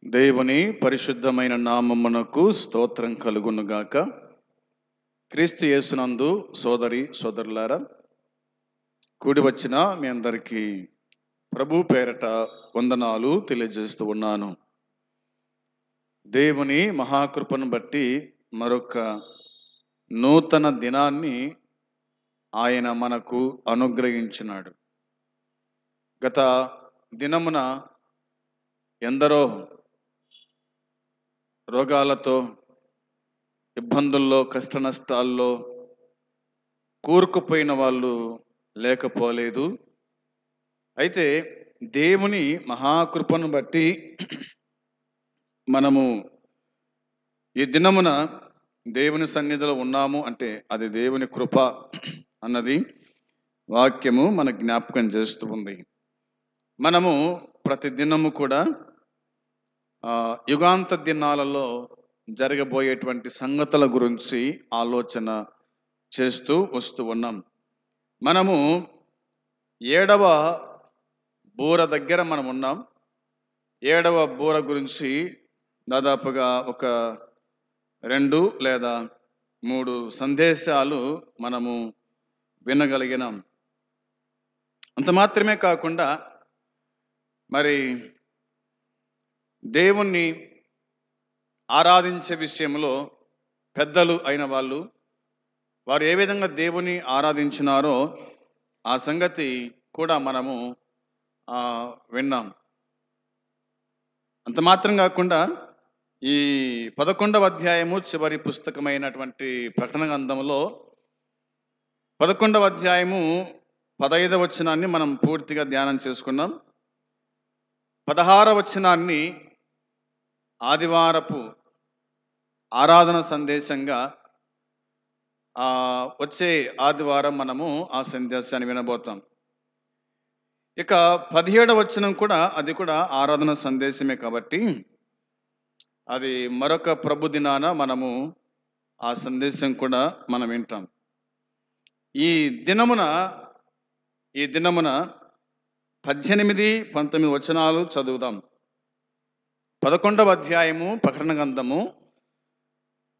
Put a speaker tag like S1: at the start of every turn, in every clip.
S1: దేవుని పరిశుద్ధమైన నామమునకు స్తోత్రం కలుగునుగాక. క్రీస్తు యేసునందు సోదరి సోదరులారా, కూడి వచ్చిన మీ అందరికీ ప్రభు పేరట వందనాలు తెలియజేస్తూ ఉన్నాను. దేవుని మహాకృపను బట్టి మరొక నూతన దినాన్ని ఆయన మనకు అనుగ్రహించినాడు. గత దినమున ఎందరో రోగాలతో, ఇబ్బందుల్లో, కష్ట నష్టాల్లో కూరుకుపోయిన వాళ్ళు లేకపోలేదు. అయితే దేవుని మహాకృపను బట్టి మనము ఈ దినమున దేవుని సన్నిధిలో ఉన్నాము అంటే అది దేవుని కృప అన్నది వాక్యము మన జ్ఞాపకం చేస్తూ ఉంది. మనము ప్రతి దినము కూడా యుగాంత దినాలలో జరగబోయేటువంటి సంగతుల గురించి ఆలోచన చేస్తూ వస్తూ ఉన్నాం. మనము 7వ బూర దగ్గర మనం ఉన్నాం. 7వ బూర గురించి దాదాపుగా ఒక 2 లేదా 3 సందేశాలు మనము వినగలిగినాం. అంత మాత్రమే కాకుండా మరి దేవుణ్ణి ఆరాధించే విషయంలో పెద్దలు అయిన వారు ఏ విధంగా దేవుని ఆరాధించినారో ఆ సంగతి కూడా మనము విన్నాం. అంత మాత్రం కాకుండా ఈ 11వ అధ్యాయము చివరి పుస్తకమైనటువంటి ప్రకటన గ్రంథంలో 11వ అధ్యాయము 15వ వచనాన్ని మనం పూర్తిగా ధ్యానం చేసుకున్నాం. 16వ వచనాన్ని ఆదివారపు ఆరాధన సందేశంగా వచ్చే ఆదివారం మనము ఆ సందేశాన్ని వినబోతాం. ఇక 17వ వచనం కూడా అది కూడా ఆరాధన సందేశమే కాబట్టి అది మరొక ప్రభు దినాన మనము ఆ సందేశం కూడా మనం వింటాం. ఈ దినమున 18, 19 వచనాలు చదువుదాం. 11వ అధ్యాయము ప్రకటన గ్రంథము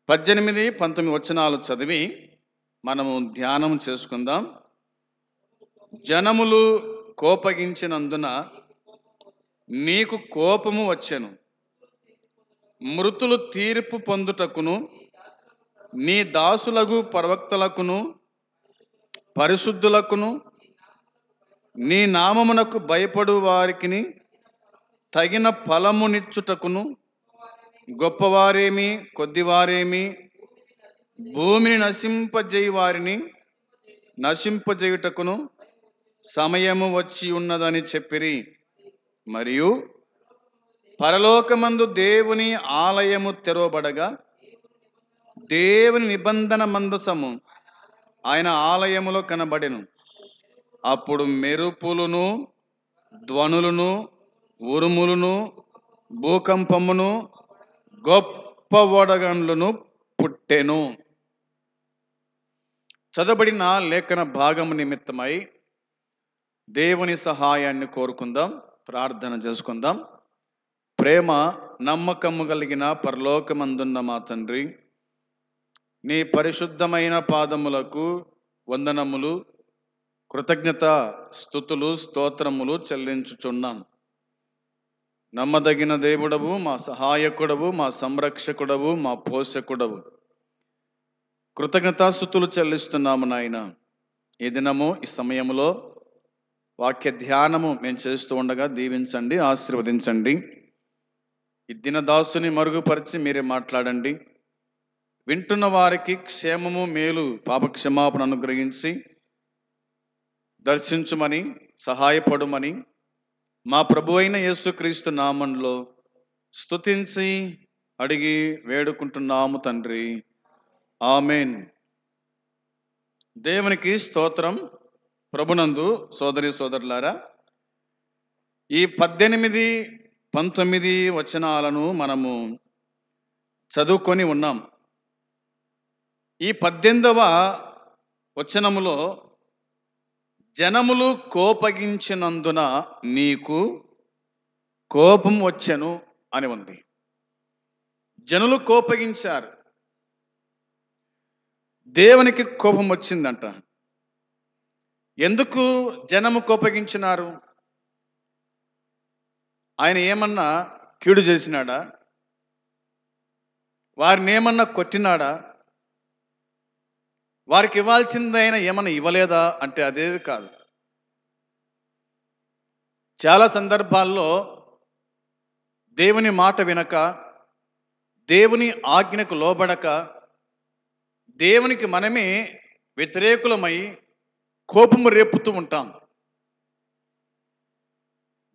S1: 18, 19 వచనాలు చదివి మనము ధ్యానం చేసుకుందాం. జనములు కోపగించినందున నీకు కోపము వచ్చెను, మృతులు తీర్పు పొందుటకును నీ దాసులకు ప్రవక్తలకును పరిశుద్ధులకును నీ నామమునకు భయపడు వారికి తగిన ఫలమునిచ్చుటకును గొప్పవారేమి కొద్దివారేమి భూమిని నశింపజేయుటకును సమయము వచ్చి ఉన్నదని చెప్పిరి. మరియు పరలోకమందు దేవుని ఆలయము తెరవబడగా దేవుని నిబంధన మందసము ఆయన ఆలయములో కనబడెను. అప్పుడు మెరుపులను, ధ్వనులను, ఉరుములను, భూకంపమును, గొప్ప వడగండ్లను పుట్టెను. చదవబడిన లేఖన భాగము నిమిత్తమై దేవుని సహాయాన్ని కోరుకుందాం, ప్రార్థన చేసుకుందాం. ప్రేమ నమ్మకము కలిగిన పరలోకమందున్న మా తండ్రి, నీ పరిశుద్ధమైన పాదములకు వందనములు, కృతజ్ఞత స్తుతులు స్తోత్రములు చెల్లించుచున్నాం. నమ్మదగిన దేవుడవు, మా సహాయకుడవు, మా సంరక్షకుడవు, మా పోషకుడవు, కృతజ్ఞతాస్తుతులు చెల్లిస్తున్నాము నాయన. ఈ దినము ఈ సమయంలో వాక్య ధ్యానము మేము చేస్తూ ఉండగా దీవించండి, ఆశీర్వదించండి. ఈ దినదాసుని మరుగుపరిచి మీరే మాట్లాడండి. వింటున్న వారికి క్షేమము, మేలు, పాపక్షమాపణ అనుగ్రహించి దర్శించుమని, సహాయపడుమని మా ప్రభు అయిన యేసుక్రీస్తు నామంలో స్తుతించి అడిగి వేడుకుంటున్నాము తండ్రి, ఆమెన్. దేవునికి స్తోత్రం. ప్రభునందు సోదరి సోదరులారా, ఈ 18, 19 వచనాలను మనము చదువుకొని ఉన్నాం. ఈ 18వ వచనములో జనములు కోపగించినందున నీకు కోపం వచ్చెను అని ఉంది. జనులు కోపగించారు, దేవునికి కోపం వచ్చిందంట. ఎందుకు జనము కోపగించినారు? ఆయన ఏమన్నా కీడు చేసినాడా? వారిని ఏమన్నా కొట్టినాడా? వారికి ఇవ్వాల్సింది ఆయన ఏమన్నా ఇవ్వలేదా అంటే అదేది కాదు. చాలా సందర్భాల్లో దేవుని మాట వినక, దేవుని ఆజ్ఞకు లోబడక, దేవునికి మనమే వ్యతిరేకులమై కోపము రేపుతూ ఉంటాం.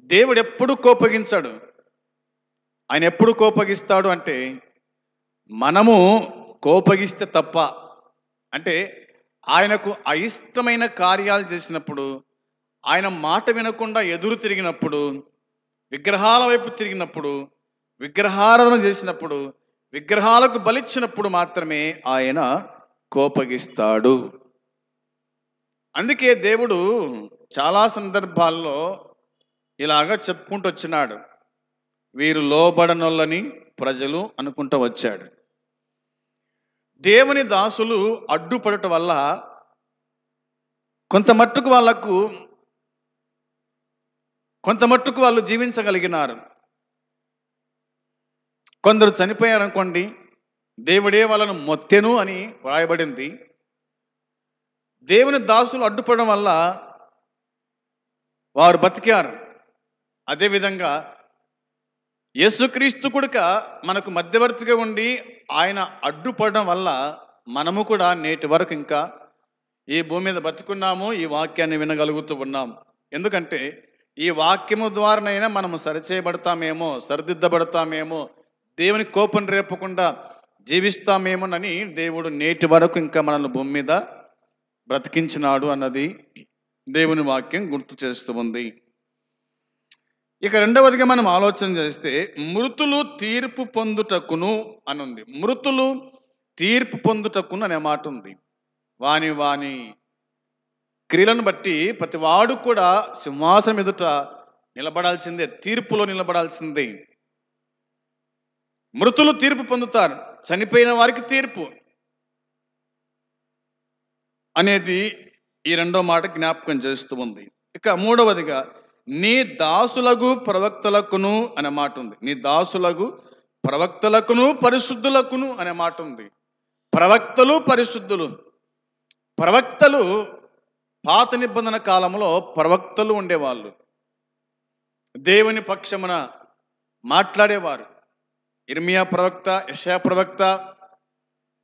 S1: దేవుడు ఎప్పుడు కోపగించాడు. ఆయన ఎప్పుడు కోపగిస్తాడు అంటే మనము కోపగిస్తే తప్ప. అంటే ఆయనకు అయిష్టమైన కార్యాలు చేసినప్పుడు, ఆయన మాట వినకుండా ఎదురు తిరిగినప్పుడు, విగ్రహాల వైపు తిరిగినప్పుడు, విగ్రహారాధన చేసినప్పుడు, విగ్రహాలకు బలిచ్చినప్పుడు మాత్రమే ఆయన కోపగిస్తాడు. అందుకే దేవుడు చాలా సందర్భాల్లో ఇలాగా చెప్పుకుంటూ వచ్చినాడు. వీరు లోబడనొల్లని ప్రజలు అనుకుంటూ వచ్చాడు. దేవుని దాసులు అడ్డుపడటం వల్ల కొంత మట్టుకు వాళ్ళు జీవించగలిగినారు. కొందరు చనిపోయారనుకోండి, దేవుడే వాళ్ళను మొత్తెను అని వ్రాయబడింది. దేవుని దాసులు అడ్డుపడడం వల్ల వారు బతికారు. అదేవిధంగా యేసుక్రీస్తు కూడా మనకు మధ్యవర్తిగా ఉండి ఆయన అడ్డుపడడం వల్ల మనము కూడా నేటి వరకు ఇంకా ఈ భూమి మీద బతుకున్నాము, ఈ వాక్యాన్ని వినగలుగుతూ ఉన్నాం. ఎందుకంటే ఈ వాక్యము ద్వారానైనా మనము సరిచేయబడతామేమో, సరిదిద్దబడతామేమో, దేవుని కోపం రేపకుండా జీవిస్తామేమోనని దేవుడు నేటి వరకు ఇంకా మనల్ని భూమి మీద బ్రతికించినాడు అన్నది దేవుని వాక్యం గుర్తు చేస్తూ ఉంది. ఇక రెండవదిగా మనం ఆలోచన చేస్తే మృతులు తీర్పు పొందుటకును అని ఉంది. మృతులు తీర్పు పొందుటకును అనే మాట ఉంది. వాని క్రియలను బట్టి ప్రతి వాడు కూడా సింహాసనం ఎదుట నిలబడాల్సిందే, తీర్పులో నిలబడాల్సిందే. మృతులు తీర్పు పొందుతారు, చనిపోయిన వారికి తీర్పు అనేది ఈ రెండో మాట జ్ఞాపకం చేస్తూ ఉంది. ఇక మూడవదిగా నీ దాసులకు ప్రవక్తలకును అనే మాట ఉంది. నీ దాసులకు ప్రవక్తలకును పరిశుద్ధులకును అనే మాట ఉంది. ప్రవక్తలు, పరిశుద్ధులు. ప్రవక్తలు పాత నిబంధన కాలంలో ప్రవక్తలు ఉండేవాళ్ళు, దేవుని పక్షమున మాట్లాడేవారు. ఇర్మియా ప్రవక్త, యెషయా ప్రవక్త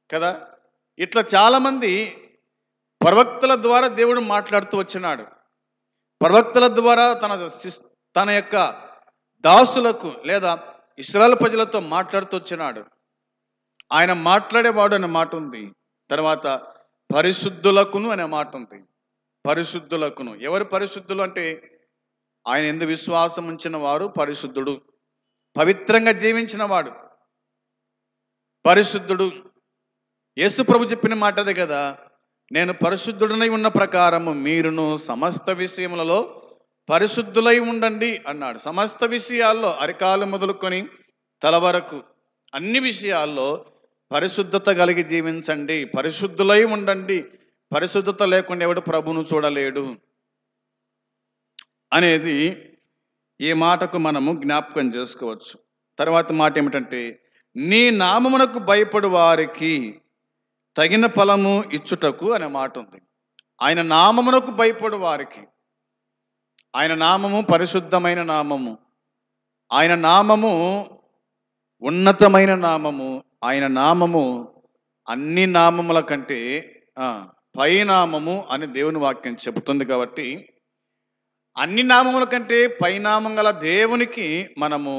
S1: కదా, ఇట్లా చాలామంది ప్రవక్తల ద్వారా దేవుడు మాట్లాడుతూ వచ్చినాడు. ప్రవక్తల ద్వారా తన యొక్క దాసులకు లేదా ఇశ్రాయేలు ప్రజలతో మాట్లాడుతూ వచ్చినాడు. ఆయన మాట్లాడేవాడు అనే మాట ఉంది. తర్వాత పరిశుద్ధులకును అనే మాట ఉంది. పరిశుద్ధులకును. ఎవరు పరిశుద్ధులు అంటే ఆయన యందు విశ్వాసం ఉంచిన వారు పరిశుద్ధుడు. పవిత్రంగా జీవించిన వాడు పరిశుద్ధుడు. యేసు ప్రభు చెప్పిన మాట అదే కదా, నేను పరిశుద్ధుడనై ఉన్న ప్రకారము మీరును సమస్త విషయములలో పరిశుద్ధులై ఉండండి అన్నాడు. సమస్త విషయాల్లో అరికాలు మొదలుకొని తల వరకు అన్ని విషయాల్లో పరిశుద్ధత కలిగి జీవించండి, పరిశుద్ధులై ఉండండి. పరిశుద్ధత లేకుండా ఎవడు ప్రభువును చూడలేడు అనేది ఈ మాటకు మనము జ్ఞాపకం చేసుకోవచ్చు. తర్వాత మాట ఏమిటంటే నీ నామమునకు భయపడు వారికి తగిన ఫలము ఇచ్చుటకు అనే మాట ఉంది. ఆయన నామమునకు భయపడు వారికి, ఆయన నామము పరిశుద్ధమైన నామము, ఆయన నామము ఉన్నతమైన నామము, ఆయన నామము అన్ని నామముల కంటే పైనామము అని దేవుని వాక్యం చెబుతుంది. కాబట్టి అన్ని నామముల కంటే పైనామం గల దేవునికి మనము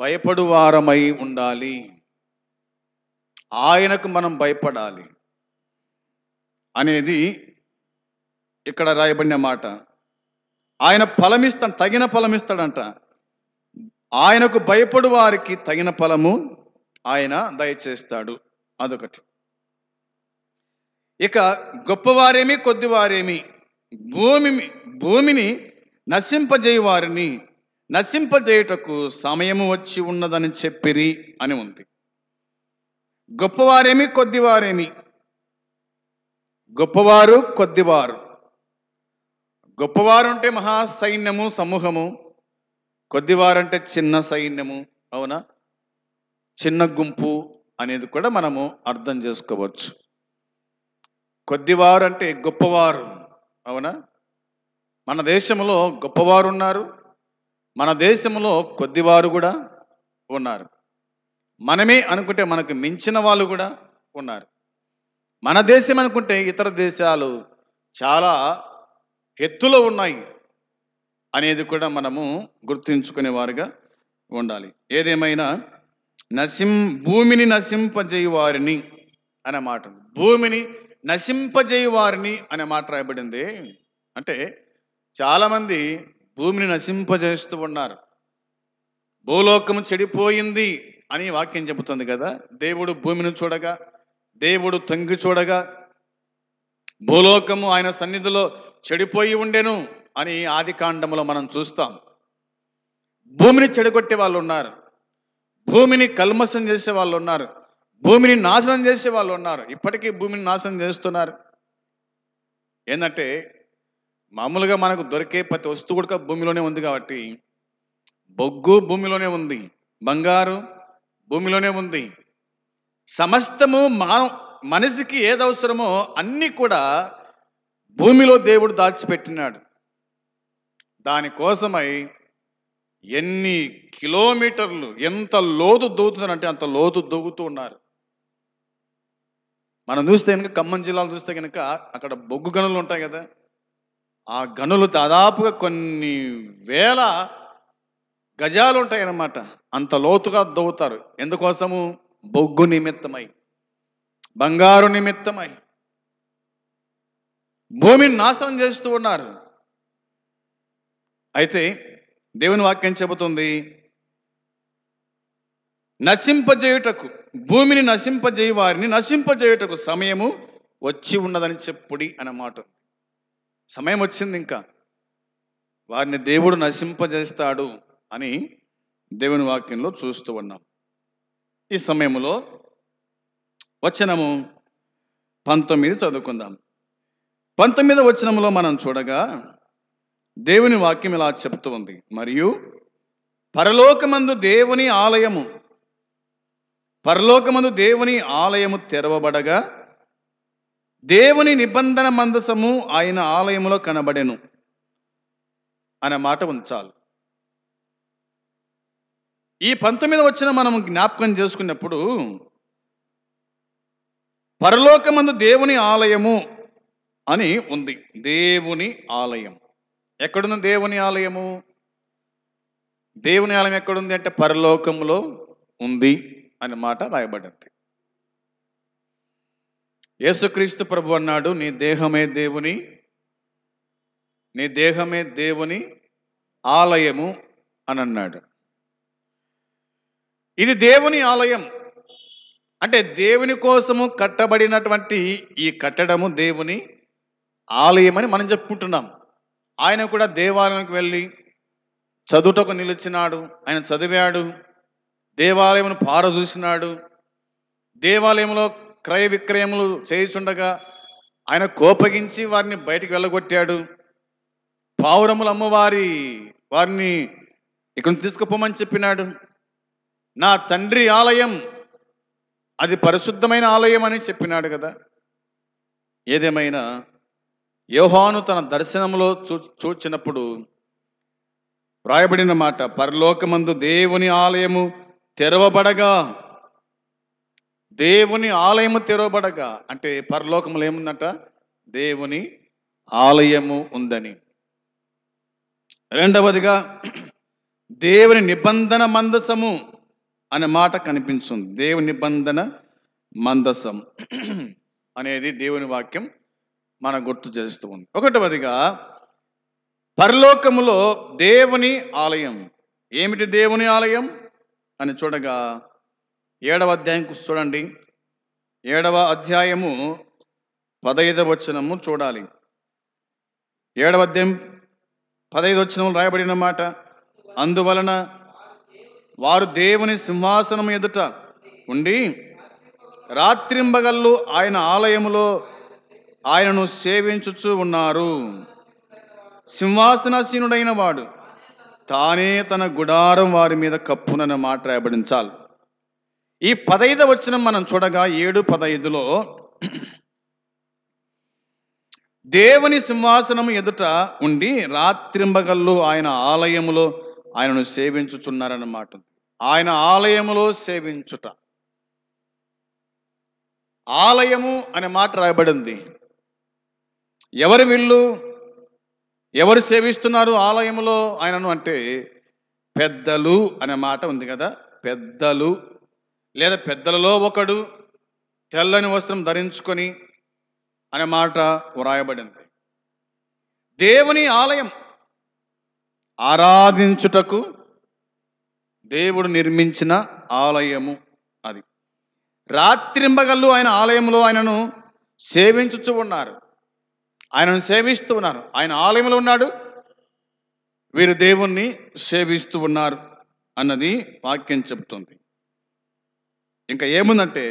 S1: భయపడువారమై ఉండాలి. ఆయనకు మనం భయపడాలి అనేది ఇక్కడ రాయబడిన మాట. ఆయన ఫలమిస్తాడు, తగిన ఫలమిస్తాడంట. ఆయనకు భయపడు వారికి తగిన ఫలము ఆయన దయచేస్తాడు. అదొకటి. ఇక గొప్పవారేమి కొద్దివారేమి భూమిని నశింపజేయు వారిని నశింపజేయుటకు సమయము వచ్చి ఉన్నదని చెప్పిరి అని ఉంది. గొప్పవారేమి కొద్దివారేమి, గొప్పవారు కొద్దివారు. గొప్పవారు అంటే మహా సైన్యము సమూహము, కొద్దివారంటే చిన్న సైన్యము, అవునా, చిన్న గుంపు అనేది కూడా మనము అర్థం చేసుకోవచ్చు. కొద్దివారు అంటే గొప్పవారు, అవునా. మన దేశంలో గొప్పవారు ఉన్నారు, మన దేశంలో కొద్దివారు కూడా ఉన్నారు. మనమే అనుకుంటే మనకు మించిన వాళ్ళు కూడా ఉన్నారు. మన దేశం అనుకుంటే ఇతర దేశాలు చాలా ఎత్తులో ఉన్నాయి అనేది కూడా మనము గుర్తుంచుకునే వారుగా ఉండాలి. ఏదేమైనా భూమిని నశింపజేయు వారిని అనే మాట, భూమిని నశింపజేయు వారిని అనే మాట రాయబడింది. అంటే చాలామంది భూమిని నశింపజేస్తూ ఉన్నారు. భూలోకము చెడిపోయింది అని వాక్యం చెబుతుంది కదా. దేవుడు భూమిని చూడగా, దేవుడు తొంగి చూడగా భూలోకము ఆయన సన్నిధిలో చెడిపోయి ఉండెను అని ఆది కాండములో మనం చూస్తాం. భూమిని చెడగొట్టే వాళ్ళు ఉన్నారు, భూమిని కల్మషం చేసే వాళ్ళు ఉన్నారు, భూమిని నాశనం చేసే వాళ్ళు ఉన్నారు. ఇప్పటికీ భూమిని నాశనం చేస్తున్నారు. ఏంటంటే మామూలుగా మనకు దొరికే ప్రతి వస్తువు కూడా భూమిలోనే ఉంది కాబట్టి, బొగ్గు భూమిలోనే ఉంది, బంగారు భూమిలోనే ఉంది. సమస్తము మనిషికి ఏది అవసరమో అన్నీ కూడా భూమిలో దేవుడు దాచిపెట్టినాడు. దానికోసమై ఎన్ని కిలోమీటర్లు, ఎంత లోతు దూకుతుందంటే అంత లోతు దూకుతూ ఉన్నారు. మనం చూస్తే కనుక ఖమ్మం జిల్లాలో చూస్తే కనుక అక్కడ బొగ్గు గనులు ఉంటాయి కదా. ఆ గనులు దాదాపుగా కొన్ని వేల గజాలు ఉంటాయి అన్నమాట. అంత లోతుగా దవ్వుతారు. ఎందుకోసము? బొగ్గు నిమిత్తమై, బంగారు నిమిత్తమై భూమిని నాశనం చేస్తూ ఉన్నారు. అయితే దేవుని వాక్యం చెబుతుంది, నశింపజేయుటకు, భూమిని నశింపజేయు వారిని నశింపజేయుటకు సమయము వచ్చి ఉన్నదని చెప్పుడి అన్నమాట. సమయం వచ్చింది, ఇంకా వారిని దేవుడు నశింపజేస్తాడు అని దేవుని వాక్యంలో చూస్తూ ఉన్నాం. ఈ సమయంలో వచనము 19 చదువుకుందాం. 19వ వచనంలో మనం చూడగా దేవుని వాక్యం ఇలా చెప్తూ ఉంది, మరియు పరలోకమందు దేవుని ఆలయము తెరవబడగా దేవుని నిబంధన మందసము ఆయన ఆలయములో కనబడెను అనే మాట ఉంచాలి. ఈ 19వ వచనం మనం జ్ఞాపకం చేసుకున్నప్పుడు పరలోకమందు దేవుని ఆలయము అని ఉంది. దేవుని ఆలయం ఎక్కడుంది? దేవుని ఆలయము, దేవుని ఆలయం ఎక్కడుంది అంటే పరలోకంలో ఉంది అనే మాట రాయబడింది. యేసుక్రీస్తు ప్రభు అన్నాడు, నీ దేహమే దేవుని ఆలయము అని అన్నాడు. ఇది దేవుని ఆలయం అంటే దేవుని కోసము కట్టబడినటువంటి ఈ కట్టడము దేవుని ఆలయం అని మనం చెప్పుకుంటున్నాం. ఆయన కూడా దేవాలయానికి వెళ్ళి చదువుటకు నిలిచినాడు, ఆయన చదివాడు, దేవాలయమును పారదూసినాడు, దేవాలయంలో క్రయ విక్రయములు చేయుచుండగా ఆయన కోపగించి వారిని బయటికి వెళ్ళగొట్టాడు. పావురములు వారిని ఇక్కడ తీసుకుపోమని చెప్పినాడు. నా తండ్రి ఆలయం అది పరిశుద్ధమైన ఆలయం అని చెప్పినాడు కదా. ఏదేమైనా యోహాను తన దర్శనంలో చూచినప్పుడు వ్రాయబడిన మాట, పరలోకమందు దేవుని ఆలయము తెరవబడగా, దేవుని ఆలయము తెరవబడగా అంటే పరలోకములో ఏముందట? దేవుని ఆలయము ఉందని. రెండవదిగా దేవుని నిబంధన మందసము అనే మాట కనిపించింది. దేవుని నిబంధన మందసం అనేది దేవుని వాక్యం మన గుర్తు చేస్తూ ఉంది. ఒకటవదిగా పరలోకములో దేవుని ఆలయం. ఏమిటి దేవుని ఆలయం అని చూడగా 7వ అధ్యాయం చూడండి. 7వ అధ్యాయము 15వ వచనము చూడాలి. 7వ అధ్యాయం 15వ వచనం రాయబడిన మాట, అందువలన వారు దేవుని సింహాసనం ఎదుట ఉండి రాత్రింబగళ్ళు ఆయన ఆలయములో ఆయనను సేవించుచు ఉన్నారు. సింహాసనాసీనుడైన వాడు తానే తన గుడారం వారి మీద కప్పునన్న మాట రాయబడించాలి. ఈ 15వ వచనం మనం చూడగా 7:15లో దేవుని సింహాసనం ఎదుట ఉండి రాత్రింబగళ్ళు ఆయన ఆలయములో ఆయనను సేవించుచున్నారన్నమాట. ఆయన ఆలయములో సేవించుట, ఆలయము అనే మాట రాయబడింది. ఎవరు వీళ్ళు? ఎవరు సేవిస్తున్నారు ఆలయములో ఆయనను అంటే పెద్దలు అనే మాట ఉంది కదా. పెద్దలు లేదా పెద్దలలో ఒకడు తెల్లని వస్త్రం ధరించుకొని అనే మాట వ్రాయబడింది. దేవుని ఆలయం ఆరాధించుటకు దేవుడు నిర్మించిన ఆలయము అది. రాత్రింబగళ్ళు ఆయన ఆలయంలో ఆయనను సేవించుచు ఉన్నారు, ఆయనను సేవిస్తూ ఉన్నారు. ఆయన ఆలయంలో ఉన్నాడు, వీరు దేవుణ్ణి సేవిస్తూ ఉన్నారు అన్నది వాక్యం చెప్తుంది. ఇంకా ఏముందంటే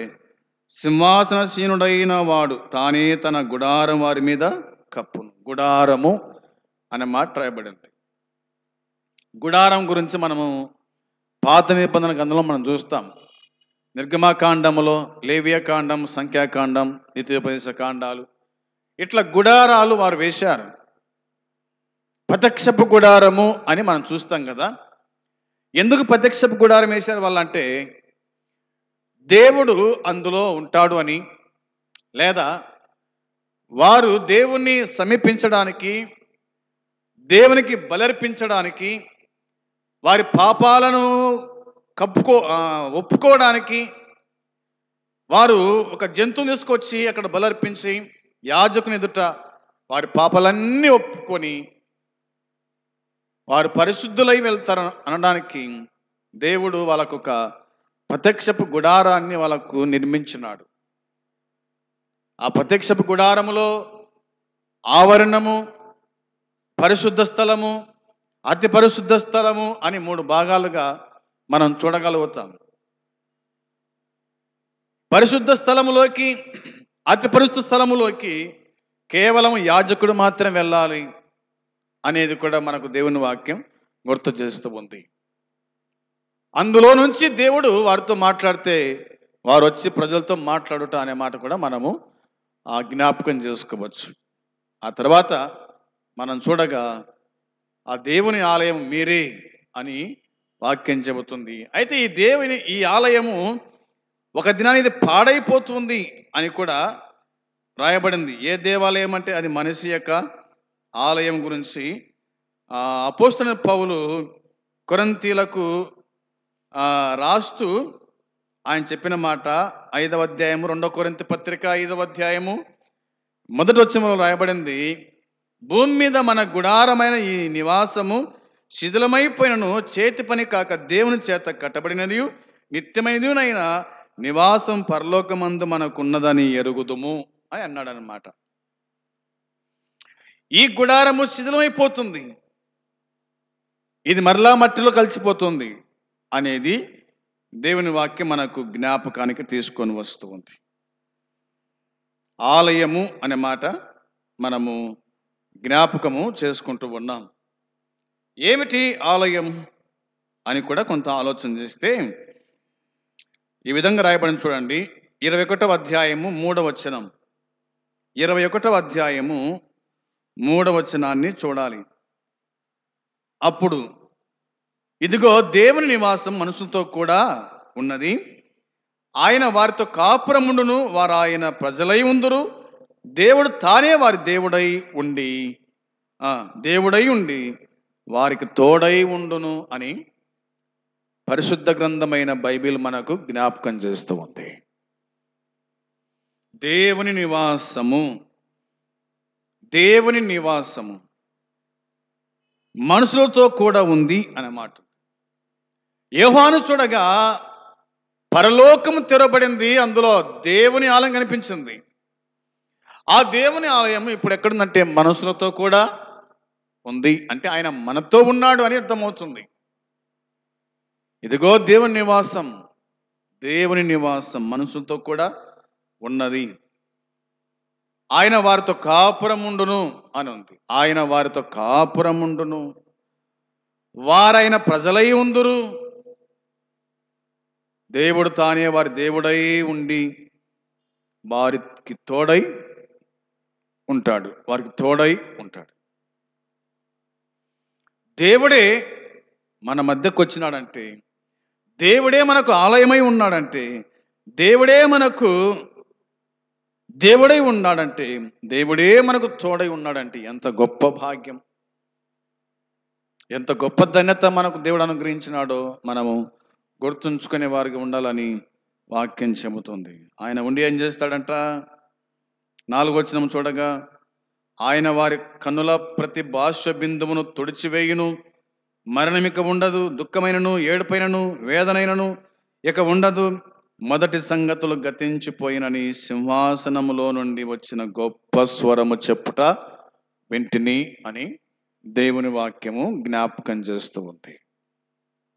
S1: సింహాసనసీనుడైన వాడు తానే తన గుడారం వారి మీద కప్పును. గుడారము అనే మాట రాయబడింది. గుడారం గురించి మనము పాత నిబంధన గ్రంథంలో మనం చూస్తాం. నిర్గమకాండములో, లేవియకాండం, సంఖ్యాకాండం, ద్వితీయోపదేశ కాండాలు, ఇట్లా గుడారాలు వారు వేశారు. ప్రత్యక్షపు గుడారము అని మనం చూస్తాం కదా. ఎందుకు ప్రత్యక్షపు గుడారం వేశారు వాళ్ళంటే దేవుడు అందులో ఉంటాడు అని, లేదా వారు దేవుణ్ణి సమీపించడానికి, దేవునికి బలర్పించడానికి, వారి పాపాలను ఒప్పుకోవడానికి వారు ఒక జంతువుని తీసుకొచ్చి అక్కడ బలర్పించి యాజకుని ఎదుట వారి పాపాలన్నీ ఒప్పుకొని వారు పరిశుద్ధులై వెళ్తారు అనడానికి దేవుడు వాళ్ళకు ఒక ప్రత్యక్షపు గుడారాన్ని వాళ్ళకు నిర్మించినాడు. ఆ ప్రత్యక్షపు గుడారములో ఆవరణము, పరిశుద్ధ స్థలము, అతి పరిశుద్ధ స్థలము అని 3 భాగాలుగా మనం చూడగలుగుతాం. పరిశుద్ధ స్థలములోకి, అతి పరిశుద్ధ స్థలములోకి కేవలం యాజకుడు మాత్రం వెళ్ళాలి అనేది కూడా మనకు దేవుని వాక్యం గుర్తు చేస్తూ ఉంది. అందులో నుంచి దేవుడు వారితో మాట్లాడితే వారు వచ్చి ప్రజలతో మాట్లాడుట అనే మాట కూడా మనము జ్ఞాపకం చేసుకోవచ్చు. ఆ తర్వాత మనం చూడగా ఆ దేవుని ఆలయం మీరే అని వాక్యం చెబుతుంది. అయితే ఈ ఆలయము ఒక దినాన్ని ఇది పాడైపోతుంది అని కూడా రాయబడింది. ఏ దేవాలయం అంటే అది మనిషి యొక్క ఆలయం గురించి అపోస్తలుడైన పౌలు కొరింథీయులకు రాస్తూ ఆయన చెప్పిన మాట 5వ అధ్యాయము 2 కొరింథీ పత్రిక 5వ అధ్యాయము 1వ వచనంలో రాయబడింది, భూమి మీద మన గుడారమైన ఈ నివాసము శిథిలమైపోయినను చేతి పని కాక దేవుని చేత కట్టబడినది నిత్యమైనదినైనా నివాసం పరలోకమందు మనకున్నదని ఎరుగుదుము అని అన్నాడు అన్నమాట. ఈ గుడారము శిథిలమైపోతుంది, ఇది మరలా మట్టిలో కలిసిపోతుంది అనేది దేవుని వాక్యం మనకు జ్ఞాపకానికి తీసుకొని వస్తూ ఉంది. ఆలయము అనే మాట మనము జ్ఞాపకము చేసుకుంటూ ఉన్నాం. ఏమిటి ఆలయం అని కూడా కొంత ఆలోచన చేస్తే ఈ విధంగా రాయబడింది చూడండి. 21వ అధ్యాయము 3వ వచనం, 21వ అధ్యాయము 3వ వచనాన్ని చూడాలి. అప్పుడు ఇదిగో దేవుని నివాసం మనుషులతో కూడా ఉన్నది, ఆయన వారితో కాపురముండును, వారు ఆయన ప్రజలై ఉందురు, దేవుడు తానే వారి దేవుడై ఉండి వారికి తోడై ఉండును అని పరిశుద్ధ గ్రంథమైన బైబిల్ మనకు జ్ఞాపకం చేస్తూ ఉంది. దేవుని నివాసము మనుషులతో కూడా ఉంది అన్నమాట. యోహాను చూడగా పరలోకము తెరవబడింది, అందులో దేవుని ఆలయం కనిపించింది. ఆ దేవుని ఆలయం ఇప్పుడు ఎక్కడుందంటే మనుషులతో కూడా ఉంది. అంటే ఆయన మనతో ఉన్నాడు అని అర్థమవుతుంది. ఇదిగో దేవుని నివాసం, దేవుని నివాసం మనుషులతో కూడా ఉన్నది. ఆయన వారితో కాపురముండును అని ఉంది. ఆయన వారితో కాపురముండును, వారైన ప్రజలై ఉందురు. దేవుడు తానే వారి దేవుడై ఉండి వారికి తోడై ఉంటాడు, వారికి తోడై ఉంటాడు. దేవుడే మన మధ్యకు వచ్చినాడంటే, దేవుడే మనకు ఆలయమై ఉన్నాడంటే, దేవుడే మనకు దేవుడై ఉన్నాడంటే, దేవుడే మనకు తోడై ఉన్నాడంటే ఎంత గొప్ప భాగ్యం, ఎంత గొప్ప ధన్యత మనకు దేవుడు అనుగ్రహించినాడో మనము గుర్తుంచుకునే వారికి ఉండాలని వాక్యం చెబుతుంది. ఆయన ఉండి ఏం చేస్తాడంట? 4వ వచనం చూడగా, ఆయన వారి కన్నుల ప్రతి బాష్య బిందువును తుడిచివేయును, మరణమిక ఉండదు, దుఃఖమైనను ఏడుపైనను వేదనైనను ఇక ఉండదు, మొదటి సంగతులు గతించిపోయినని సింహాసనములో నుండి వచ్చిన గొప్ప స్వరము చెప్పుట వింటిని అని దేవుని వాక్యము జ్ఞాపకం చేస్తూ ఉంది.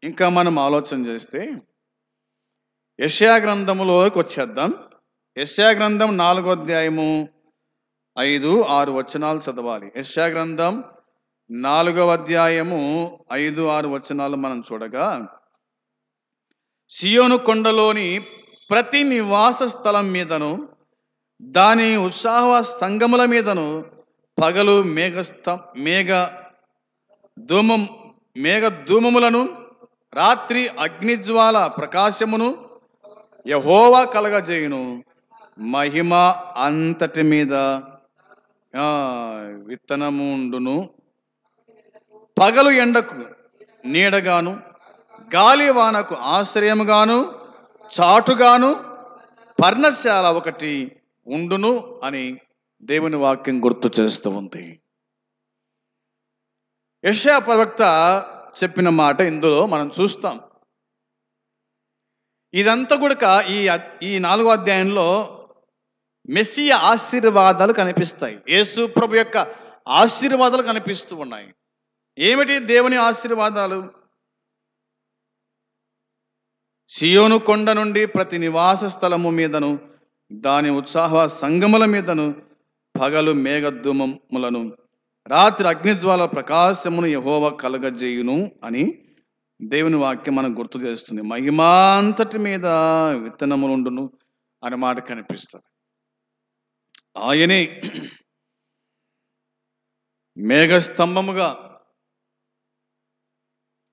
S1: ఇంకా మనం ఆలోచన చేస్తే యెషయా గ్రంథములోకి వచ్చేద్దాం. యెషయా గ్రంథం 4వ అధ్యాయము 5, 6 వచనాలు చదవాలి. యెషయా గ్రంథం 4వ అధ్యాయము 5, 6 వచనాలు మనం చూడగా, సియోను కొండలోని ప్రతి నివాస స్థలం మీదను దాని ఉత్సాహ సంగముల మీదను పగలు మేఘ ధూమములను రాత్రి అగ్నిజ్వాల ప్రకాశమును యెహోవా కలగజేయును, మహిమ అంతటి మీద విత్తనముండును. పగలు ఎండకు నీడగాను, గాలి వానకు ఆశ్రయముగాను, చాటుగాను పర్ణశాల ఒకటి ఉండును అని దేవుని వాక్యం గుర్తు చేస్తూ ఉంది. యెషయా ప్రవక్త చెప్పిన మాట ఇందులో మనం చూస్తాం. ఇదంతా కూడా ఈ 4వ అధ్యాయంలో మెస్సియా ఆశీర్వాదాలు కనిపిస్తాయి. యేసు ప్రభు యొక్క ఆశీర్వాదాలు కనిపిస్తూ ఉన్నాయి. ఏమిటి దేవుని ఆశీర్వాదాలు? సియోను కొండ నుండి ప్రతి నివాస స్థలము మీదను దాని ఉత్సాహ సంగముల మీదను పగలు మేఘధూమములను రాత్రి అగ్నిజ్వాల ప్రకాశమును యెహోవా కలగజేయును అని దేవుని వాక్యం మనకు గుర్తు చేస్తుంది. మహిమాంతటి మీద విత్తనములుండును అనే మాట కనిపిస్తుంది. ఆయనే మేఘస్తంభముగా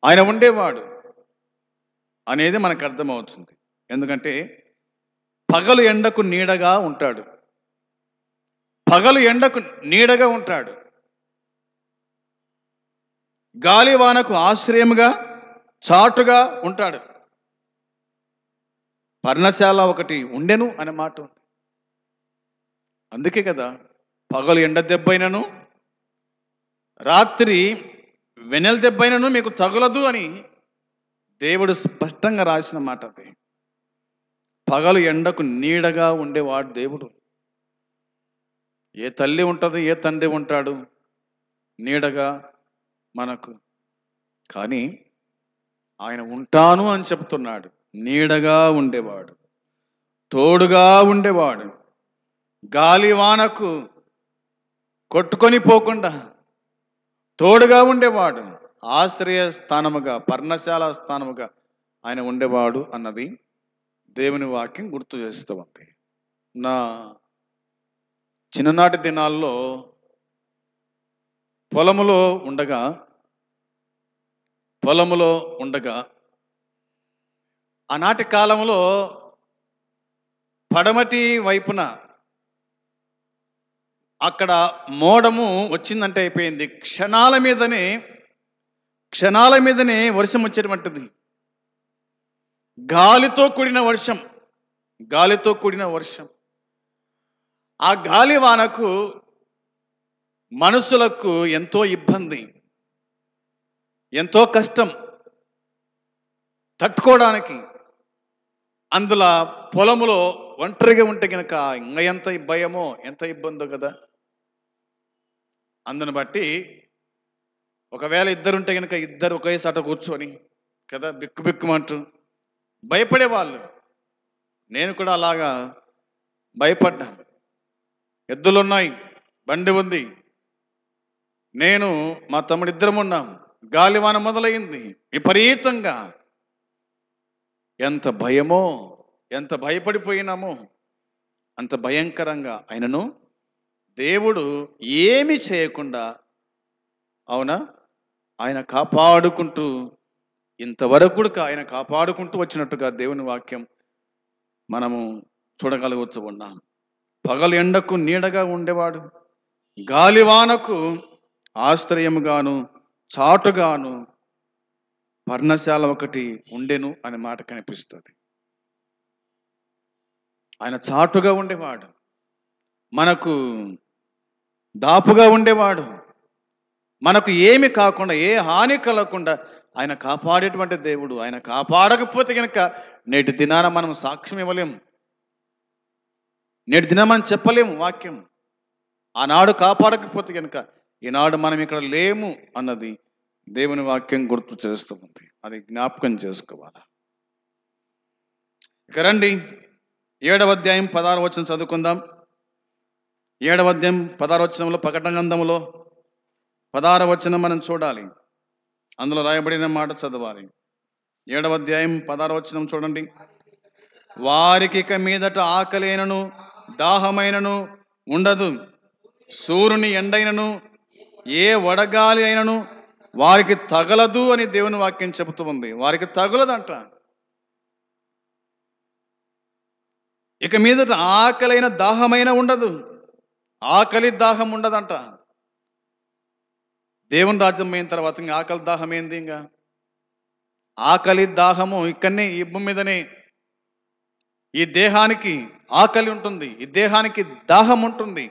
S1: ఆయన ఉండేవాడు అనేది మనకు అర్థమవుతుంది. ఎందుకంటే పగలు ఎండకు నీడగా ఉంటాడు, పగలు ఎండకు నీడగా ఉంటాడు, గాలి వానకు ఆశ్రయముగా చాటుగా ఉంటాడు. పర్ణశాల ఒకటి ఉండెను అనే మాట ఉంది. అందుకే కదా పగలు ఎండ దెబ్బైనను రాత్రి వెన్నెల దెబ్బైనను మీకు తగులదు అని దేవుడు స్పష్టంగా రాసిన మాట అది. పగలు ఎండకు నీడగా ఉండేవాడు దేవుడు. ఏ తల్లి ఉంటుంది, ఏ తండ్రి ఉంటాడు నీడగా మనకు? కానీ ఆయన ఉంటాను అని చెప్తున్నాడు. నీడగా ఉండేవాడు, తోడుగా ఉండేవాడు, గాలి వానకు కొట్టుకొని పోకుండా తోడుగా ఉండేవాడు, ఆశ్రయ స్థానముగా పర్ణశాల స్థానముగా ఆయన ఉండేవాడు అన్నది దేవుని వాక్యం గుర్తు చేస్తూ ఉంది. నా చిన్ననాటి దినాల్లో పొలములో ఉండగా ఆనాటి కాలంలో పడమటి వైపున అక్కడ మోడము వచ్చిందంటే అయిపోయింది. క్షణాల మీదనే వర్షం వచ్చేటువంటిది. గాలితో కూడిన వర్షం. ఆ గాలి వానకు మనుషులకు ఎంతో ఇబ్బంది, ఎంతో కష్టం తట్టుకోవడానికి. అందులో పొలములో ఒంటరిగా ఉంటే కనుక ఇంకా ఎంత భయమో ఎంత ఇబ్బందో కదా. అందును బట్టి ఒకవేళ ఇద్దరుంటే కనుక ఇద్దరు ఒకేసాట కూర్చొని కదా, బిక్కు బిక్కుమంటూ భయపడేవాళ్ళు. నేను కూడా అలాగా భయపడ్డాను. ఎద్దులున్నాయి, బండి ఉంది, నేను మా తమ్ముడు ఇద్దరం ఉన్నాం. గాలివాన మొదలైంది విపరీతంగా. ఎంత భయమో, ఎంత భయపడిపోయినామో, అంత భయంకరంగా. ఆయనను దేవుడు ఏమి చేయకుండా, అవునా, ఆయన కాపాడుకుంటూ, ఇంతవరకు కూడా ఆయన కాపాడుకుంటూ వచ్చినట్టుగా దేవుని వాక్యం మనము చూడగలగవచ్చు ఉన్నాం. పగలు ఎండకు నీడగా ఉండేవాడు, గాలివానకు ఆశ్రయముగాను చాటుగాను పర్ణశాల ఒకటి ఉండెను అనే మాట కనిపిస్తుంది. ఆయన చాటుగా ఉండేవాడు, మనకు దాపుగా ఉండేవాడు, మనకు ఏమి కాకుండా, ఏ హాని కలగకుండా ఆయన కాపాడేటువంటి దేవుడు. ఆయన కాపాడకపోతే కనుక నేటి దినాన మనం సాక్ష్యం ఇవ్వలేము, నేటి దినం మనం చెప్పలేము వాక్యం. ఆనాడు కాపాడకపోతే కనుక ఈనాడు మనం ఇక్కడ లేము అన్నది దేవుని వాక్యం గుర్తు చేస్తూ ఉంది. అది జ్ఞాపకం చేసుకోవాలా. ఇక రండి 7వ అధ్యాయం 16వ వచనం చదువుకుందాం. 7వ అధ్యాయం 16వ వచనంలో, ప్రకటన గ్రంథములో 16వ వచనం మనం చూడాలి. అందులో రాయబడిన మాట చదవాలి. 7వ అధ్యాయం 16వ వచనం చూడండి. వారికి ఇక మీదట ఆకలైనను దాహమైనను ఉండదు, సూర్యుని ఎండైనను ఏ వడగాలి అయినను వారికి తగలదు అని దేవుని వాక్యం చెబుతూ ఉంది. వారికి తగులదంట. ఇక మీదట ఆకలైన దాహమైన ఉండదు, ఆకలి దాహం ఉండదంట. దేవుని రాజ్యం అయిన తర్వాత ఇంకా ఆకలి దాహం ఏంది? ఇంకా ఆకలి దాహము ఇక్కడనే, ఈ భూమి మీదనే. ఈ దేహానికి ఆకలి ఉంటుంది, ఈ దేహానికి దాహం ఉంటుంది.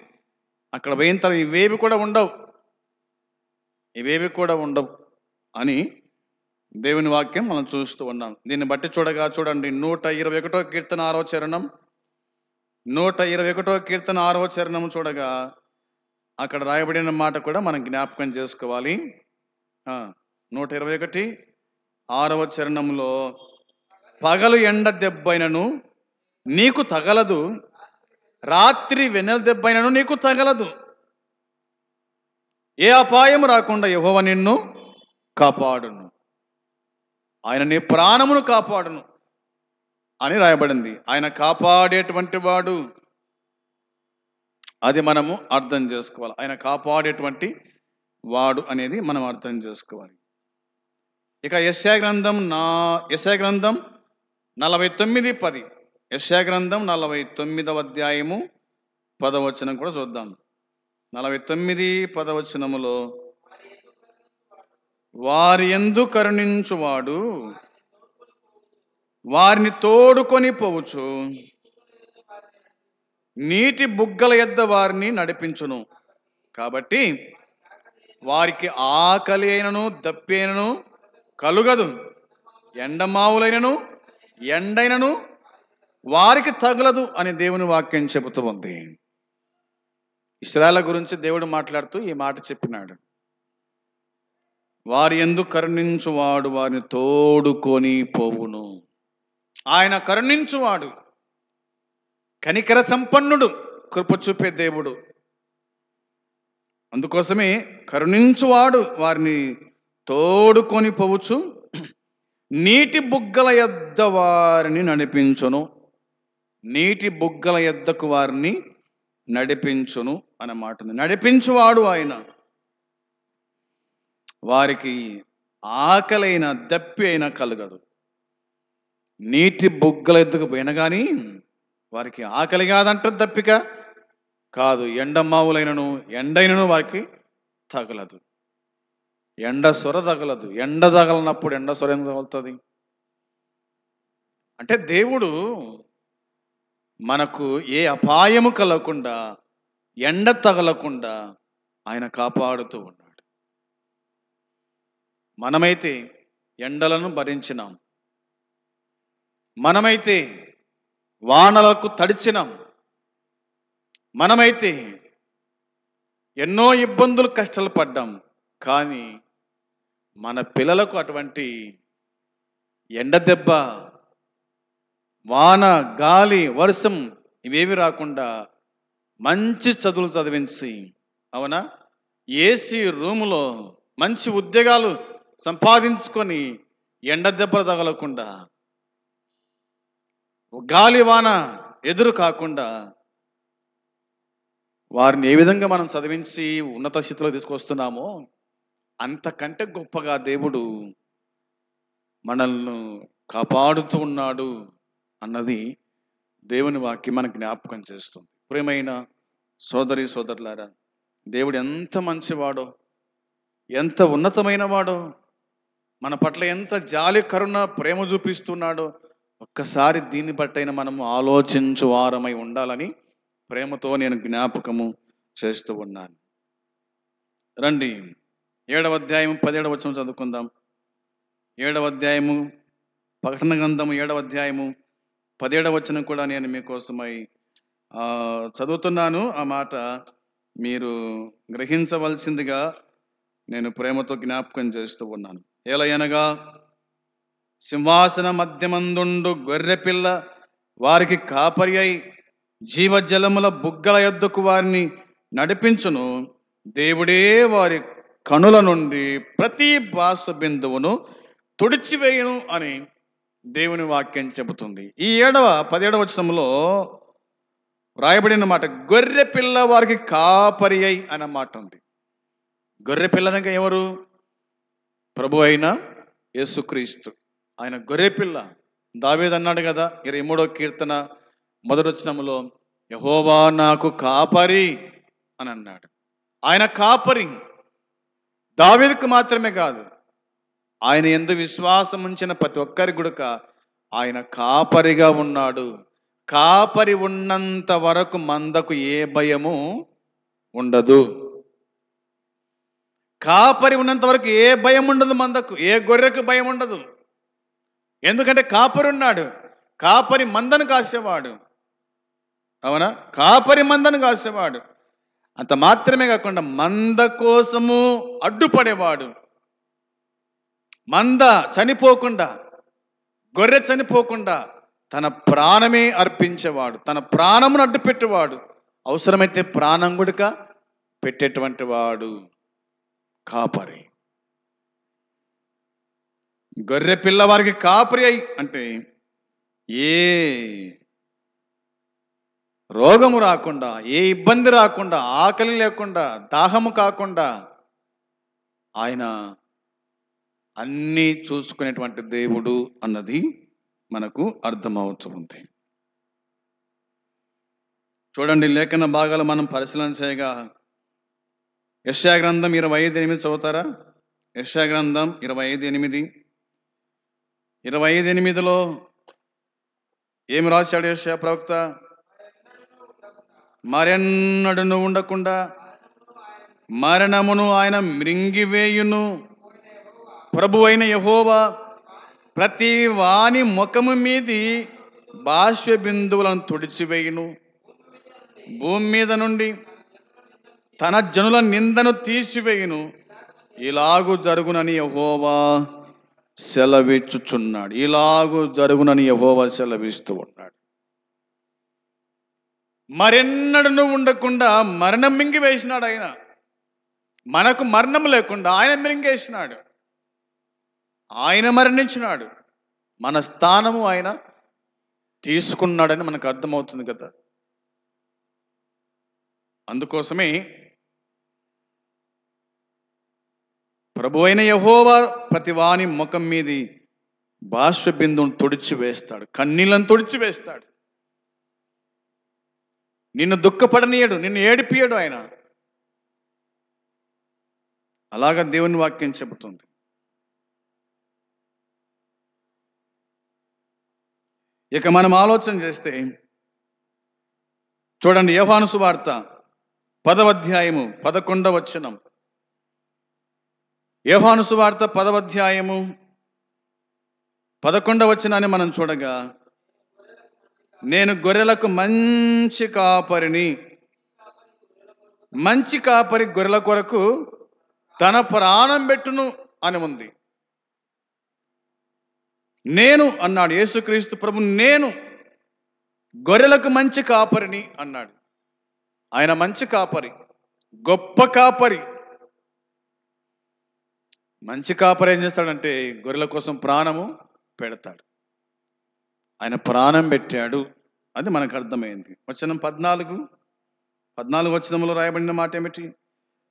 S1: అక్కడ పోయిన తర్వాత ఇవేవి కూడా ఉండవు, ఇవేవి కూడా ఉండవు అని దేవుని వాక్యం మనం చూస్తూ ఉన్నాం. దీన్ని బట్టి చూడగా చూడండి, 121వ కీర్తన 6వ చరణం, 121వ కీర్తన 6వ చరణం చూడగా అక్కడ రాయబడిన మాట కూడా మనం జ్ఞాపకం చేసుకోవాలి. 121 6వ చరణంలో, పగలు ఎండ దెబ్బైనను నీకు తగలదు, రాత్రి వెన్నెల దెబ్బైనను నీకు తగలదు, ఏ అపాయం రాకుండా యెహోవా నిన్ను కాపాడును, ఆయన నీ ప్రాణమును కాపాడును అని రాయబడింది. ఆయన కాపాడేటువంటి వాడు, అది మనము అర్థం చేసుకోవాలి. ఆయన కాపాడేటువంటి వాడు అనేది మనం అర్థం చేసుకోవాలి. ఇక యెషయా గ్రంథం 49:10, యెషయా గ్రంథం 49వ అధ్యాయము 10వ వచనం కూడా చూద్దాం. 49:10 వచనములో, వారి యందు కరుణించువాడు వారిని తోడుకొని పోవచ్చు, నీటి బుగ్గల యొద్ద వారిని నడిపించును. కాబట్టి వారికి ఆకలి అయినను దప్పి అయినను కలుగదు, ఎండమావులైనను ఎండైనను వారికి తగులదు అని దేవుని వాక్యం చెబుతూ ఉంది. ఇశ్రాయేలు గురించి దేవుడు మాట్లాడుతూ ఈ మాట చెప్పినాడు. వారి యందు కరుణించువాడు వారిని తోడుకొని పోవును. ఆయన కరుణించువాడు, కనికర సంపన్నుడు, కృప చూపే దేవుడు. అందుకోసమే కరుణించువాడు వారిని తోడుకొని పోవచ్చు, నీటి బుగ్గల యొద్ద వారిని నడిపించును, నీటి బుగ్గల యొద్దకు వారిని నడిపించును అన్నమాట. నడిపించువాడు ఆయన. వారికి ఆకలైన దప్పి అయినా కలగదు. నీటి బుగ్గల ఎద్దుకు పోయినా కానీ వారికి ఆకలి కాదంట, దప్పిక కాదు. ఎండమావులైనను ఎండైనను వారికి తగలదు, ఎండ సొర తగలదు. ఎండ తగలనప్పుడు ఎండ సొర ఎందుకు తగులుతుంది? అంటే దేవుడు మనకు ఏ అపాయము కలగకుండా, ఎండ తగలకుండా ఆయన కాపాడుతూ ఉన్నాడు. మనమైతే ఎండలను భరించినాం, మనమైతే వానలకు తడిచినాం, మనమైతే ఎన్నో ఇబ్బందులు కష్టాలు పడ్డాం. కానీ మన పిల్లలకు అటువంటి ఎండ దెబ్బ, వాన, గాలి, వర్షం ఇవేవి రాకుండా మంచి చదువులు చదివించి, అవునా, ఏసీ రూములో మంచి ఉద్యోగాలు సంపాదించుకొని ఎండ దెబ్బలు తగలకుండా, గాలి వాన ఎదురు కాకుండా వారిని ఏ విధంగా మనం చదివించి ఉన్నత స్థితిలో తీసుకొస్తున్నామో అంతకంటే గొప్పగా దేవుడు మనల్ని కాపాడుతూ ఉన్నాడు అన్నది దేవుని వాక్యం మనకు జ్ఞాపకం చేస్తుంది. ప్రియమైన సోదరి సోదరులారా, దేవుడు ఎంత మంచివాడో, ఎంత ఉన్నతమైన వాడో, మన పట్ల ఎంత జాలి, కరుణ, ప్రేమ చూపిస్తున్నాడో ఒక్కసారి దీన్ని బట్టైనా మనము ఆలోచించు వారమై ఉండాలని ప్రేమతో నేను జ్ఞాపకము చేస్తూ ఉన్నాను. రండి 7వ అధ్యాయం 17వ వచనం చదువుకుందాం. 7వ అధ్యాయము ప్రకటన గ్రంథము 7వ అధ్యాయము 17వ వచనం కూడా నేను మీకోసమై చదువుతున్నాను. ఆ మాట మీరు గ్రహించవలసిందిగా నేను ప్రేమతో జ్ఞాపకం చేస్తూ ఉన్నాను. ఏలయనగా సింహాసన మధ్యమందుండు గొర్రెపిల్ల వారికి కాపరి అయి జీవజలముల బుగ్గల యొద్దకు వారిని నడిపించును. దేవుడే వారి కనుల నుండి ప్రతి బాస బిందువును తుడిచివేయును అని దేవుని వాక్యం చెబుతుంది. ఈ 17వ వచనంలో రాయబడిన మాట గొర్రె పిల్ల వారికి కాపరి అయి అన్న మాట ఉంది. గొర్రె పిల్లనగా ఎవరు? ప్రభు అయిన యేసుక్రీస్తు. ఆయన గొర్రె పిల్ల. దావీదు అన్నాడు కదా 23వ కీర్తన 1వ వచనంలో, యెహోవా నాకు కాపరి అని అన్నాడు. ఆయన కాపరి. దావీదుకు మాత్రమే కాదు, ఆయన యందు విశ్వాసం ఉంచిన ప్రతి ఒక్కరి గుడక ఆయన కాపరిగా ఉన్నాడు. కాపరి ఉన్నంత వరకు మందకు ఏ భయము ఉండదు. కాపరి ఉన్నంత వరకు ఏ భయం ఉండదు మందకు, ఏ గొర్రెకు భయం ఉండదు. ఎందుకంటే కాపరి ఉన్నాడు. కాపరి మందను కాసేవాడు, అవునా? కాపరి మందను కాసేవాడు. అంత మాత్రమే కాకుండా మంద కోసము అడ్డుపడేవాడు. మంద చనిపోకుండా, గొర్రె చనిపోకుండా తన ప్రాణమే అర్పించేవాడు, తన ప్రాణమును అడ్డు పెట్టేవాడు, అవసరమైతే ప్రాణం గుడక పెట్టేటువంటి వాడు కాపరి. గొర్రె పిల్లవారికి కాపరి అయి అంటే ఏ రోగము రాకుండా, ఏ ఇబ్బంది రాకుండా, ఆకలి లేకుండా, దాహము కాకుండా ఆయన అన్నీ చూసుకునేటువంటి దేవుడు అన్నది మనకు అర్థమవుతుంది. చూడండి, లేఖన భాగాలు మనం పరిశీలన చేయగా యెషయా గ్రంథం 25:8 చదువుతారా? యెషయా గ్రంథం 25:8. 25:8లో ఏమి రాశాడు యెషయా ప్రవక్త? మరెన్నడను ఉండకుండా మరణమును ఆయన మృంగివేయును. ప్రభు అయిన యెహోవా ప్రతి వాని ముఖము మీది బాష్య బిందువులను తుడిచివేయును. భూమి మీద నుండి తన జనుల నిందను తీసివేయును. ఇలాగు జరుగునని యెహోవా సెలవిచ్చుచున్నాడు. ఇలాగు జరుగునని యెహోవా సెలవిస్తూ ఉన్నాడు. మరెన్నడను ఉండకుండా మరణం మింగివేసినాడు ఆయన. మనకు మరణం లేకుండా ఆయన మింగేసినాడు. ఆయన మరణించినాడు. మన స్థానము ఆయన తీసుకున్నాడని మనకు అర్థమవుతుంది కదా. అందుకోసమే ప్రభు అయిన యెహోవా ప్రతి వాని ముఖం మీది బాష్ప బిందువును తుడిచి వేస్తాడు, కన్నీళ్ళను తుడిచి వేస్తాడు. నిన్ను దుఃఖపడనీయడు, నిన్ను ఏడిపియడు ఆయన. అలాగా దేవుని వాక్యం చెబుతుంది. ఇక మనం ఆలోచన చేస్తే చూడండి, యోహాను సువార్త 10వ అధ్యాయము 11వ వచనం. యోహాను సువార్త 10వ అధ్యాయము 11వ వచనాన్ని మనం చూడగా, నేను గొర్రెలకు మంచి కాపరిని, మంచి కాపరి గొర్రెల కొరకు తన ప్రాణం పెట్టును అని ఉంది. నేను అన్నాడు యేసుక్రీస్తు ప్రభు, నేను గొర్రెలకు మంచి కాపరిని అన్నాడు. ఆయన మంచి కాపరి, గొప్ప కాపరి. మంచి కాపరి ఏం చేస్తాడంటే గొర్రెల కోసం ప్రాణము పెడతాడు. ఆయన ప్రాణం పెట్టాడు, అది మనకు అర్థమైంది. వచనం 14 వచనంలో రాయబడిన మాట ఏమిటి?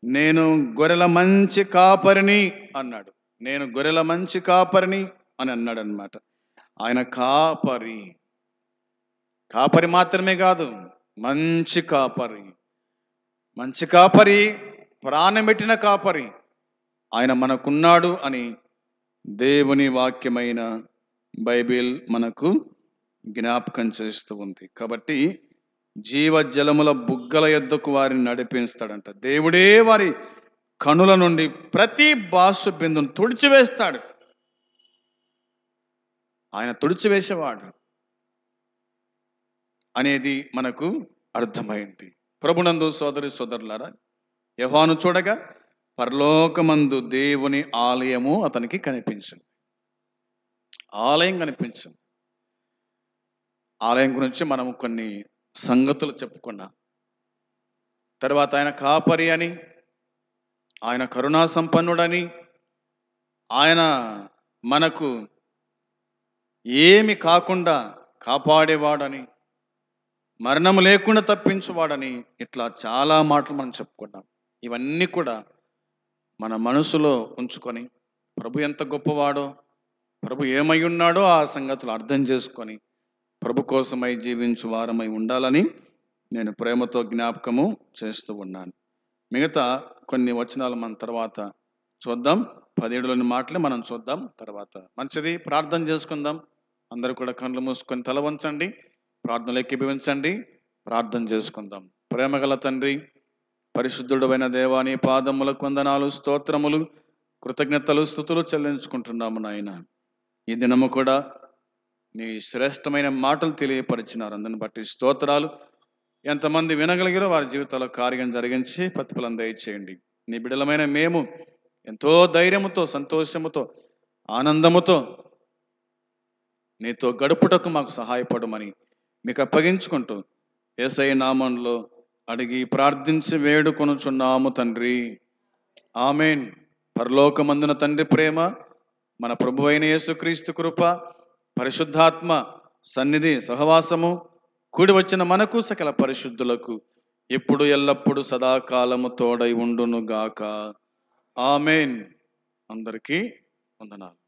S1: నేను గొర్రెల మంచి కాపరిని అన్నాడు. నేను గొర్రెల మంచి కాపరిని అని అన్నాడు అన్నమాట. ఆయన కాపరి, కాపరి మాత్రమే కాదు, మంచి కాపరి. మంచి కాపరి, ప్రాణం పెట్టిన కాపరి ఆయన మనకున్నాడు అని దేవుని వాక్యమైన బైబిల్ మనకు జ్ఞాపకం చేస్తూ ఉంది. కాబట్టి జీవజలముల బుగ్గల యొద్దకు వారిని నడిపిస్తాడంట. దేవుడే వారి కనుల నుండి ప్రతి బాసు బిందును తుడిచివేస్తాడు. ఆయన తుడిచివేసేవాడు అనేది మనకు అర్థమైంది. ప్రభునందు సోదరి సోదరులారా, యోహాను చూడగా పరలోకమందు దేవుని ఆలయము అతనికి కనిపించింది. ఆలయం కనిపించింది. ఆలయం గురించి మనము కొన్ని సంగతులు చెప్పుకున్నాం. తర్వాత ఆయన కాపరి అని, ఆయన కరుణా సంపన్నుడని, ఆయన మనకు ఏమి కాకుండా కాపాడేవాడని, మరణము లేకుండా తప్పించువాడని, ఇట్లా చాలా మాటలు మనం చెప్పుకున్నాం. ఇవన్నీ కూడా మన మనసులో ఉంచుకొని ప్రభు ఎంత గొప్పవాడో, ప్రభు ఏమై ఉన్నాడో ఆ సంగతులు అర్థం చేసుకొని ప్రభు కోసమై జీవించు వారమై ఉండాలని నేను ప్రేమతో జ్ఞాపకము చేస్తూ ఉన్నాను. మిగతా కొన్ని వచనాలు మన తర్వాత చూద్దాం. 17లోని మాటలే మనం చూద్దాం తర్వాత. మంచిది, ప్రార్థన చేసుకుందాం. అందరూ కూడా కళ్ళు మూసుకొని తల వంచండి, ప్రార్థనలు ఏకీభవించండి, ప్రార్థన చేసుకుందాం. ప్రేమగల తండ్రి, పరిశుద్ధుడైన దేవా, నీ పాదములకు వందనాలు, స్తోత్రములు, కృతజ్ఞతలు, స్తుతులు చెల్లించుకుంటున్నాము నాయన. ఈ దినము కూడా నీ శ్రేష్టమైన మాటలు తెలియపరిచినారు, అందుని బట్టి స్తోత్రాలు. ఎంతమంది వినగలిగారో వారి జీవితాల్లో కార్యం జరిగించి ప్రతిఫలం దయచేయండి. నీ బిడలమైన మేము ఎంతో ధైర్యముతో, సంతోషముతో, ఆనందముతో నీతో గడుపుటకు మాకు సహాయపడమని మీకు అప్పగించుకుంటూ యేసయ్య నామంలో అడిగి ప్రార్థించి వేడుకొనుచున్నాము తండ్రి, ఆమేన్. పరలోకమందున తండ్రి ప్రేమ, మన ప్రభువైన యేసుక్రీస్తు కృప, పరిశుద్ధాత్మ సన్నిధి సహవాసము కూడి వచ్చిన మనకు సకల పరిశుద్ధులకు ఎప్పుడు ఎల్లప్పుడు సదాకాలము తోడై ఉండును గాక. ఆమేన్. అందరికీ వందనాలు.